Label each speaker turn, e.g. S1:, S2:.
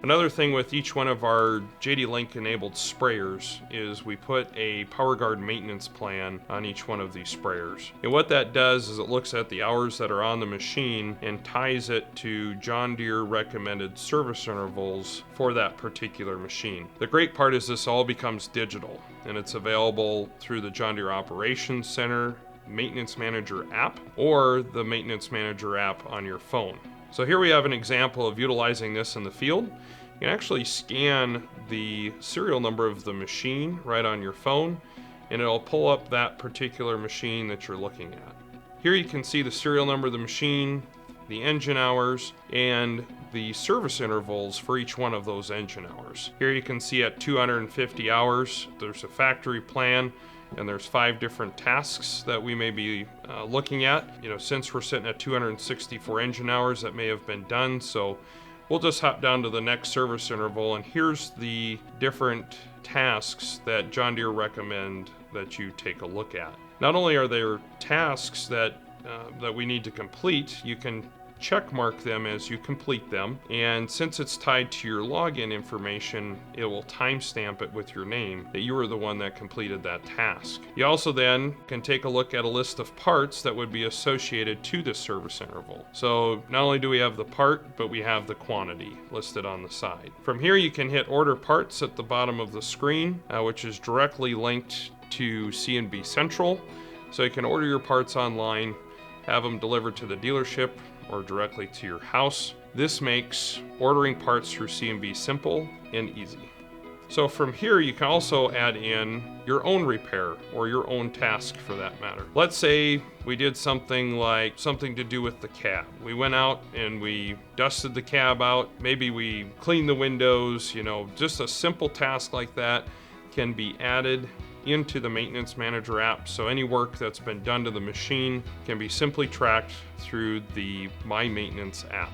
S1: Another thing with each one of our JD-Link enabled sprayers is we put a PowerGuard maintenance plan on each one of these sprayers. And what that does is it looks at the hours that are on the machine and ties it to John Deere recommended service intervals for that particular machine. The great part is this all becomes digital, and it's available through the John Deere Operations Center Maintenance Manager app or the Maintenance Manager app on your phone. So here we have an example of utilizing this in the field. You can actually scan the serial number of the machine right on your phone, and it'll pull up that particular machine that you're looking at. Here you can see the serial number of the machine, the engine hours, and the service intervals for each one of those engine hours. Here you can see at 250 hours, there's a factory plan, and there's 5 different tasks that we may be looking at. Since we're sitting at 264 engine hours, that may have been done, so we'll just hop down to the next service interval, and here's the different tasks that John Deere recommend that you take a look at. Not only are there tasks that we need to complete, you can check mark them as you complete them, and since it's tied to your login information, it will timestamp it with your name that you were the one that completed that task. You also then can take a look at a list of parts that would be associated to this service interval. So not only do we have the part, but we have the quantity listed on the side. From here you can hit order parts at the bottom of the screen, which is directly linked to C&B Central, so you can order your parts online, have them delivered to the dealership or directly to your house. This makes ordering parts through C&B simple and easy. So from here you can also add in your own repair or your own task for that matter. Let's say we did something to do with the cab. We went out and we dusted the cab out, maybe we cleaned the windows, just a simple task like that can be added into the Maintenance Manager app, so any work that's been done to the machine can be simply tracked through the My Maintenance app.